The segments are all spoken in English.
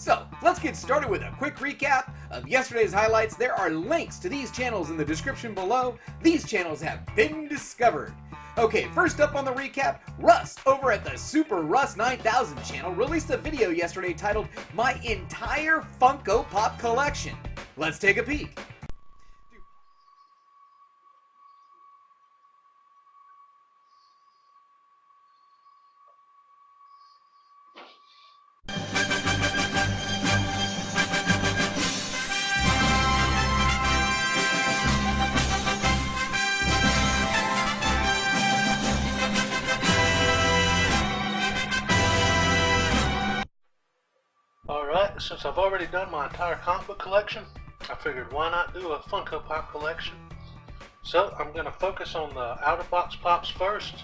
So, let's get started with a quick recap of yesterday's highlights. There are links to these channels in the description below. These channels have been discovered. Okay, first up on the recap, Russ over at the Super Russ 9000 channel released a video yesterday titled My Entire Funko Pop Collection. Let's take a peek. Alright, since I've already done my entire comic book collection, I figured why not do a Funko Pop collection. So I'm going to focus on the out-of-box pops first,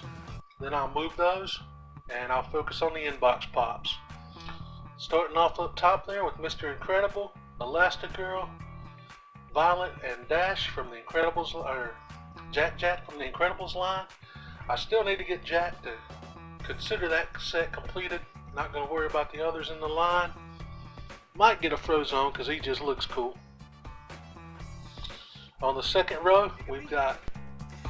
then I'll move those, and I'll focus on the in-box pops. Starting off up top there with Mr. Incredible, Elastigirl, Violet, and Dash from the Incredibles, or Jack from the Incredibles line. I still need to get Jack to consider that set completed. Not going to worry about the others in the line. Might get a Frozone because he just looks cool. On the second row, we've got...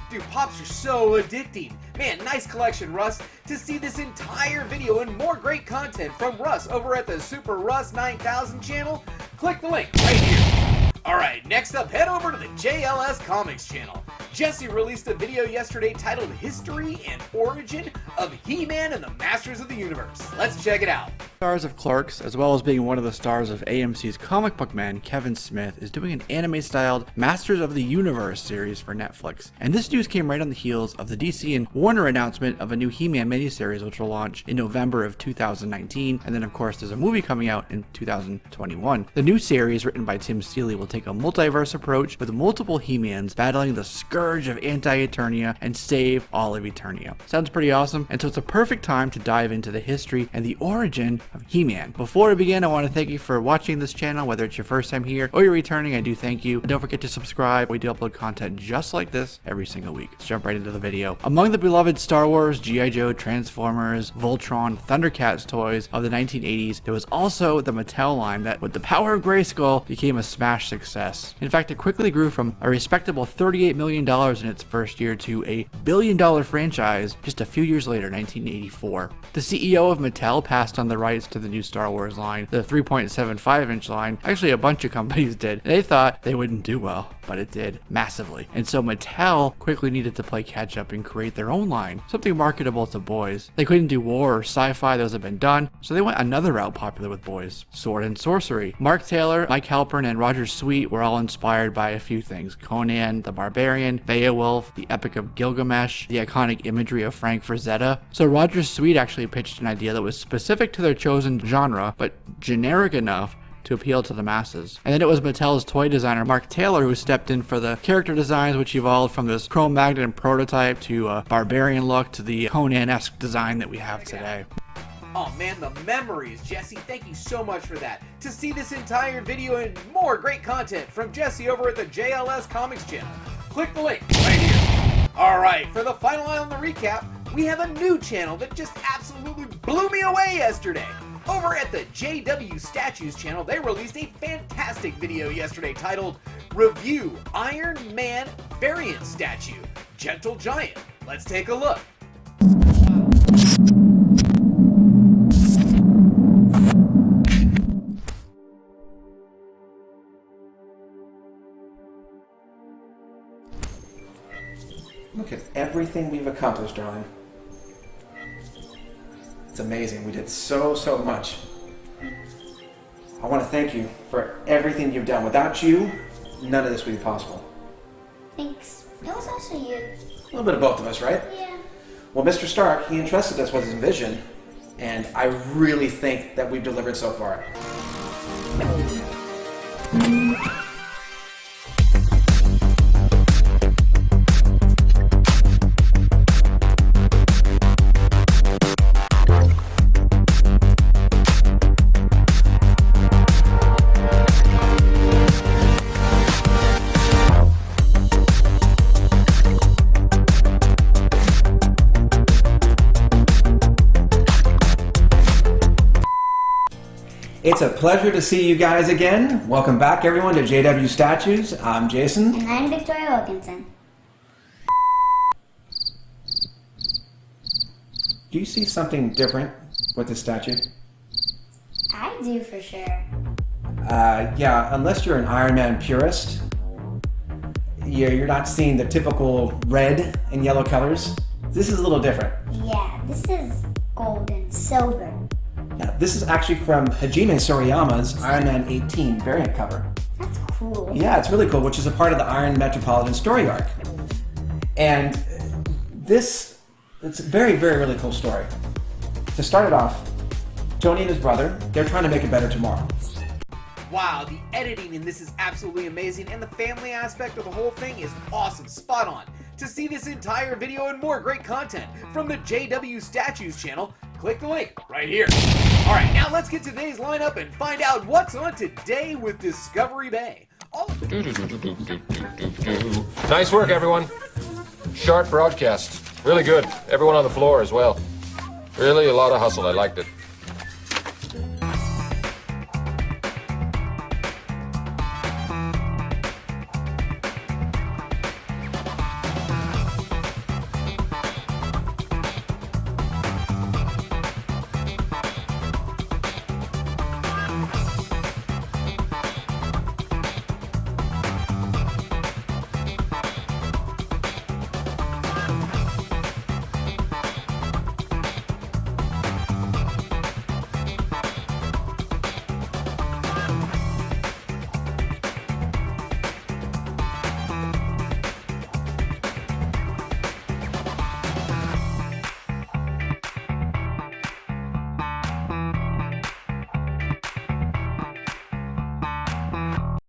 Dude, pops are so addicting. Man, nice collection, Russ. To see this entire video and more great content from Russ over at the Super Russ 9000 channel, click the link right here. Alright, next up, head over to the JLS Comics channel. Jesse released a video yesterday titled History and Origin of He-Man and the Masters of the Universe. Let's check it out. Stars of Clerks, as well as being one of the stars of AMC's Comic Book Man, Kevin Smith, is doing an anime-styled Masters of the Universe series for Netflix. And this news came right on the heels of the DC and Warner announcement of a new He-Man miniseries which will launch in November of 2019, and then of course there's a movie coming out in 2021. The new series, written by Tim Seeley, will take a multiverse approach with multiple He-Mans battling the scourge of Anti-Eternia and save all of Eternia. Sounds pretty awesome, and so it's a perfect time to dive into the history and the origin of He-Man. Before we begin, I want to thank you for watching this channel, whether it's your first time here or you're returning. I do thank you. And don't forget to subscribe. We do upload content just like this every single week. Let's jump right into the video. Among the beloved Star Wars, G.I. Joe, Transformers, Voltron, Thundercats toys of the 1980s, there was also the Mattel line that, with the power of Grayskull, became a smash success. In fact, it quickly grew from a respectable $38 million in its first year to a billion-dollar franchise just a few years later, 1984. The CEO of Mattel passed on the rights to the new Star Wars line, the 3.75-inch line. Actually, a bunch of companies did. They thought they wouldn't do well, but it did massively. And so Mattel quickly needed to play catch up and create their own line, something marketable to boys. They couldn't do war or sci-fi, those have been done, so they went another route popular with boys: sword and sorcery. Mark Taylor, Mike Halpern, and Roger Sweet were all inspired by a few things: Conan the Barbarian, Beowulf, the Epic of Gilgamesh, the iconic imagery of Frank Frazetta. So Roger Sweet actually pitched an idea that was specific to their chosen genre, but generic enough to appeal to the masses. And then it was Mattel's toy designer Mark Taylor who stepped in for the character designs, which evolved from this Cro-Magnon prototype to a barbarian look to the Conan-esque design that we have today. Oh man, the memories, Jesse. Thank you so much for that. To see this entire video and more great content from Jesse over at the JLS Comics channel, click the link right here. Alright, for the final line on the recap, we have a new channel that just absolutely blew me away yesterday. Over at the JW Statues channel, they released a fantastic video yesterday titled Review Iron Man Variant Statue, Gentle Giant. Let's take a look. Look at everything we've accomplished, darling. It's amazing. We did so much. I want to thank you for everything you've done. Without you, none of this would be possible. Thanks. It was also you. A little bit of both of us, right? Yeah. Well, Mr. Stark, he entrusted us with his vision, and I really think that we've delivered so far. It's a pleasure to see you guys again. Welcome back, everyone, to JW Statues. I'm Jason. And I'm Victoria Wilkinson. Do you see something different with this statue? I do for sure. Yeah, unless you're an Iron Man purist, you're not seeing the typical red and yellow colors. This is a little different. Yeah, this is gold and silver. Yeah, this is actually from Hajime Sorayama's Iron Man 18 variant cover. That's cool. Yeah, it's really cool, which is a part of the Iron Metropolitan story arc. And it's a very, very, really cool story. To start it off, Tony and his brother, they're trying to make a better tomorrow. Wow, the editing in this is absolutely amazing, and the family aspect of the whole thing is awesome, spot on. To see this entire video and more great content from the JW Statues channel, click the link right here. Alright, now let's get to today's lineup and find out what's on today with Discovery Bay. Nice work, everyone. Sharp broadcast. Really good. Everyone on the floor as well. Really a lot of hustle. I liked it.